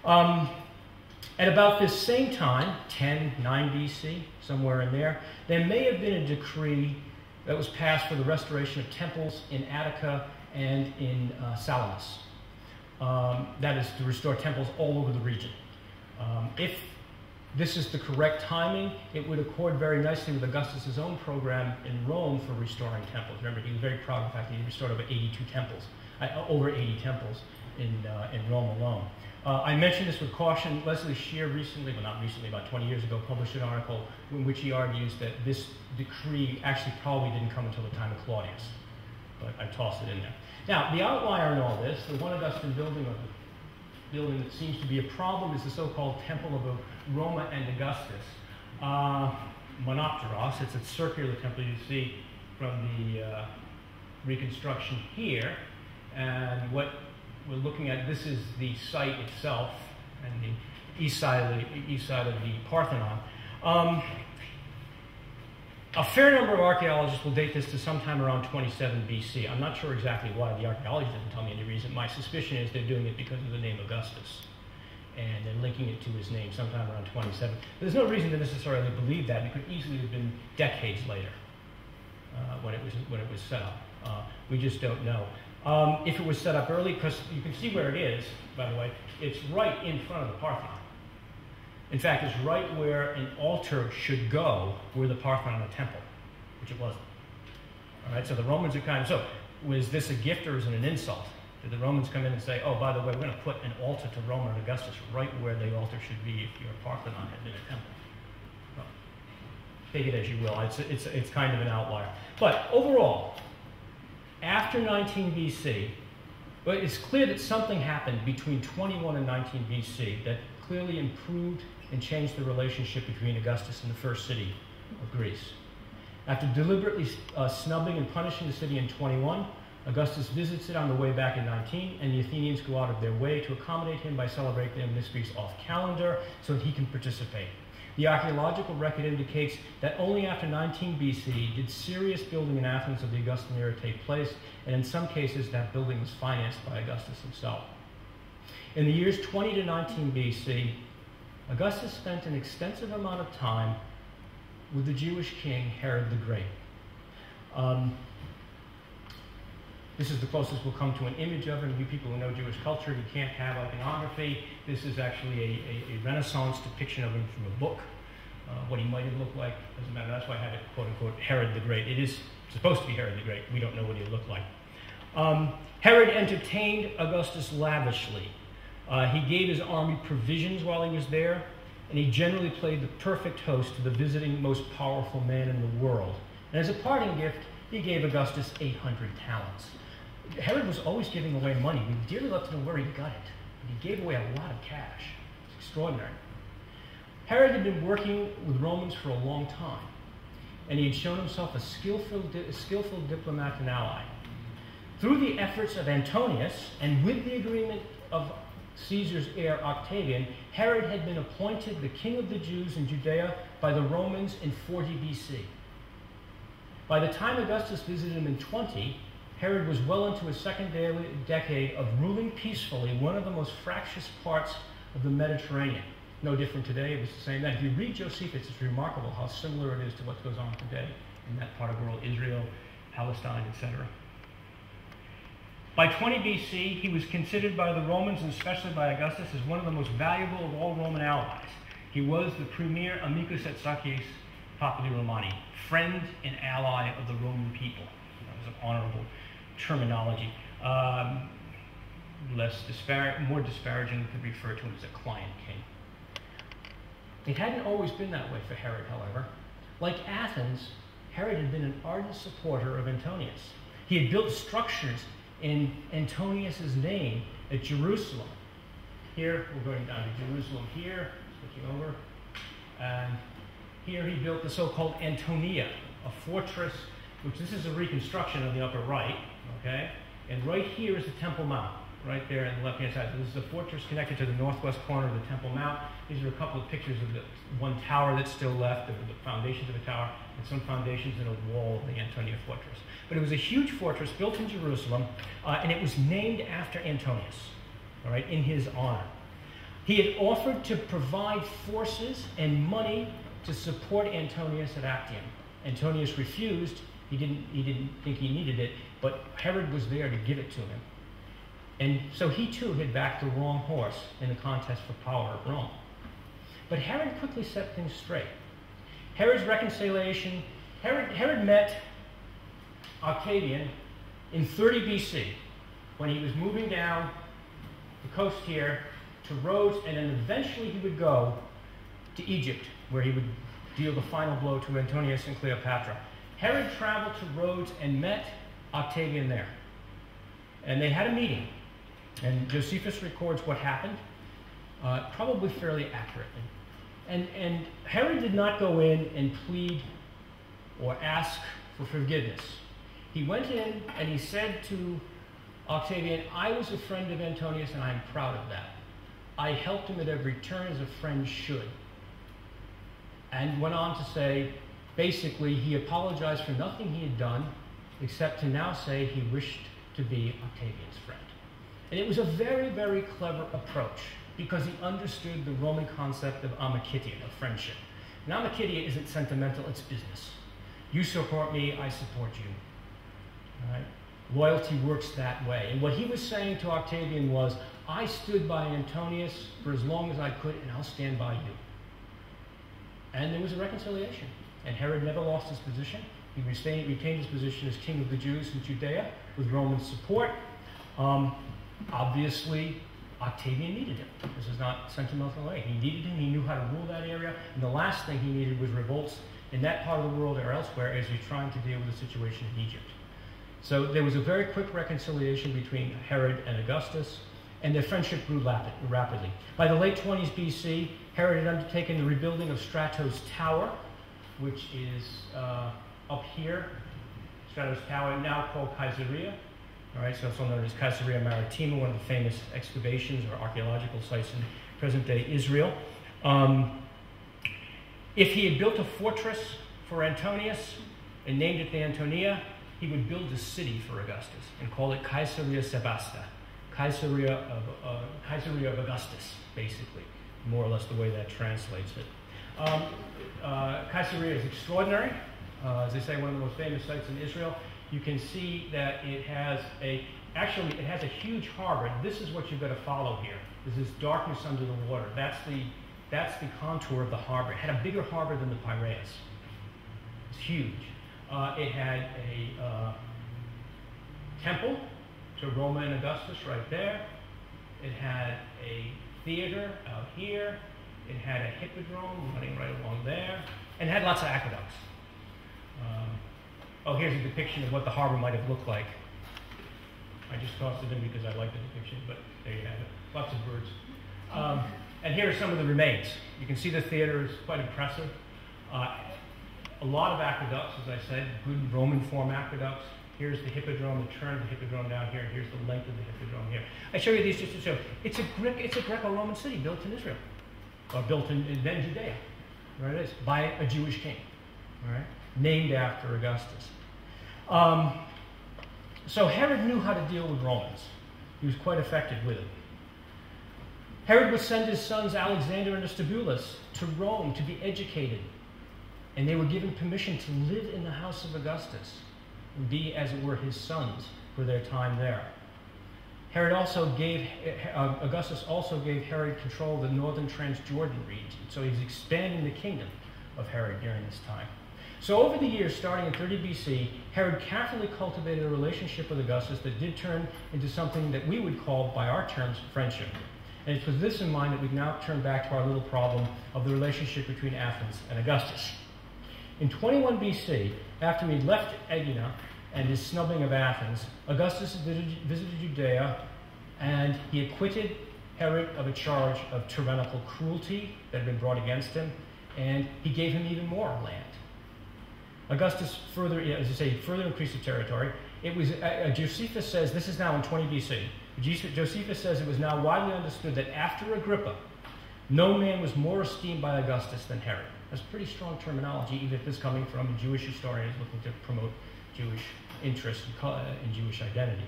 At about this same time, 9 BC, somewhere in there may have been a decree that was passed for the restoration of temples in Attica and in Salamis. That is to restore temples all over the region. If this is the correct timing, it would accord very nicely with Augustus' own program in Rome for restoring temples. Remember, he was very proud of the fact that he restored over 80 temples in Rome alone. I mentioned this with caution. Leslie Shear recently, well not recently, about 20 years ago, published an article in which he argues that this decree actually probably didn't come until the time of Claudius. But I tossed it in there. Now, the outlier in all this, the one Augustan building, or the building that seems to be a problem, is the so-called Temple of Roma and Augustus. Monopteros, it's a circular temple you see from the reconstruction here. And what we're looking at, this is the site itself and the east side of the Parthenon. A fair number of archaeologists will date this to sometime around 27 BC. I'm not sure exactly why. The archaeologists didn't tell me any reason. My suspicion is they're doing it because of the name Augustus, and they're linking it to his name sometime around 27. There's no reason to necessarily believe that. It could easily have been decades later when it was set up. We just don't know. If it was set up early, because you can see where it is, by the way, it's right in front of the Parthenon. In fact, it's right where an altar should go were the Parthenon a temple, which it wasn't. All right, so the Romans are kind of, so was this a gift or is it an insult? Did the Romans come in and say, oh, by the way, we're going to put an altar to Rome and Augustus right where the altar should be if your Parthenon had been a temple? Well, take it as you will. It's kind of an outlier. But overall, after 19 BC, well, it's clear that something happened between 21 and 19 BC that clearly improved and changed the relationship between Augustus and the first city of Greece. After deliberately snubbing and punishing the city in 21, Augustus visits it on the way back in 19, and the Athenians go out of their way to accommodate him by celebrating the mysteries off calendar so that he can participate. The archaeological record indicates that only after 19 BC did serious building in Athens of the Augustan era take place, and in some cases that building was financed by Augustus himself. In the years 20 to 19 BC, Augustus spent an extensive amount of time with the Jewish king Herod the Great. This is the closest we'll come to an image of him. You people who know Jewish culture, you can't have iconography. This is actually a Renaissance depiction of him from a book. What he might have looked like doesn't matter. That's why I have it, quote unquote, Herod the Great. It is supposed to be Herod the Great. We don't know what he looked like. Herod entertained Augustus lavishly. He gave his army provisions while he was there, and he generally played the perfect host to the visiting most powerful man in the world. And as a parting gift, he gave Augustus 800 talents. Herod was always giving away money. We'd dearly love to know where he got it. But he gave away a lot of cash. It's extraordinary. Herod had been working with Romans for a long time, and he had shown himself a skillful diplomat and ally. Through the efforts of Antonius, and with the agreement of Caesar's heir Octavian, Herod had been appointed the king of the Jews in Judea by the Romans in 40 BC. By the time Augustus visited him in 20, Herod was well into his second decade of ruling peacefully one of the most fractious parts of the Mediterranean. No different today, it was the same then. If you read Josephus, it's remarkable how similar it is to what goes on today in that part of the world, Israel, Palestine, etc. By 20 BC, he was considered by the Romans, and especially by Augustus, as one of the most valuable of all Roman allies. He was the premier amicus et sacies populi Romani, friend and ally of the Roman people. That was an honorable terminology. More disparaging could refer to him as a client king. It hadn't always been that way for Herod, however. Like Athens, Herod had been an ardent supporter of Antonius. He had built structures in Antonius's name at Jerusalem. Here, we're going down to Jerusalem here, switching over, and here he built the so-called Antonia, a fortress, which this is a reconstruction of the upper right, okay? And right here is the Temple Mount, right there on the left-hand side. So this is a fortress connected to the northwest corner of the Temple Mount. These are a couple of pictures of the one tower that's still left, of the foundations of a tower, and some foundations in a wall of the Antonia fortress. But it was a huge fortress built in Jerusalem, and it was named after Antonius, all right, in his honor. He had offered to provide forces and money to support Antonius at Actium. Antonius refused. He didn't think he needed it, but Herod was there to give it to him. And so he too had backed the wrong horse in the contest for power at Rome. But Herod quickly set things straight. Herod's reconciliation, Herod met Octavian in 30 BC when he was moving down the coast here to Rhodes, and then eventually he would go to Egypt, where he would deal the final blow to Antonius and Cleopatra. Herod traveled to Rhodes and met Octavian there. And they had a meeting. And Josephus records what happened, probably fairly accurately. And Herod did not go in and plead or ask for forgiveness. He went in and he said to Octavian, I was a friend of Antonius and I'm proud of that. I helped him at every turn as a friend should. And went on to say, basically, he apologized for nothing he had done, except to now say he wished to be Octavian's friend. And it was a very, very clever approach, because he understood the Roman concept of amicitia, of friendship. And amicitia isn't sentimental, it's business. You support me, I support you. All right? Loyalty works that way. And what he was saying to Octavian was, I stood by Antonius for as long as I could, and I'll stand by you. And there was a reconciliation. And Herod never lost his position. He retained his position as king of the Jews in Judea with Roman support. Obviously, Octavian needed him. This is not sentimental way. He needed him. He knew how to rule that area. And the last thing he needed was revolts in that part of the world or elsewhere as he's trying to deal with the situation in Egypt. So there was a very quick reconciliation between Herod and Augustus, and their friendship grew rapidly. By the late 20s BC, Herod had undertaken the rebuilding of Strato's Tower, which is up here. Strato's Tower, now called Caesarea. All right, so it's also known as Caesarea Maritima, one of the famous excavations or archaeological sites in present-day Israel. If he had built a fortress for Antonius and named it the Antonia, he would build a city for Augustus and call it Caesarea Sebasta, Caesarea of Augustus, basically, more or less the way that translates it. Caesarea is extraordinary. As they say, one of the most famous sites in Israel. You can see that it has a huge harbor. This is what you've got to follow here. There's this darkness under the water. That's the contour of the harbor. It had a bigger harbor than the Piraeus. It's huge. It had a temple to Roma and Augustus right there. It had a theater out here. It had a hippodrome running right along there. And it had lots of aqueducts. Here's a depiction of what the harbor might have looked like. I just tossed it in because I like the depiction, but there you have it. Lots of birds. And here are some of the remains. You can see the theater is quite impressive. A lot of aqueducts, as I said, good Roman form aqueducts. Here's the hippodrome, the turn of the hippodrome down here. Here's the length of the hippodrome here. I show you these just to show. It's a Greco-Roman city built in Israel, or built in then Judea. There it is, by a Jewish king, all right, named after Augustus. So Herod knew how to deal with Romans. He was quite effective with it. Herod would send his sons Alexander and Aristobulus to Rome to be educated, and they were given permission to live in the house of Augustus and be, as it were, his sons for their time there. Augustus also gave Herod control of the northern Transjordan region, so he was expanding the kingdom of Herod during this time. So over the years, starting in 30 BC, Herod carefully cultivated a relationship with Augustus that did turn into something that we would call, by our terms, friendship. And it's with this in mind that we now turn back to our little problem of the relationship between Athens and Augustus. In 21 BC, after he left Aegina and his snubbing of Athens, Augustus visited Judea, and he acquitted Herod of a charge of tyrannical cruelty that had been brought against him, and he gave him even more land. Augustus further increased the territory. It was Josephus says, this is now in 20 BC. Josephus says it was now widely understood that after Agrippa, no man was more esteemed by Augustus than Herod. That's pretty strong terminology, even if this is coming from a Jewish historian who's looking to promote Jewish interest and Jewish identity.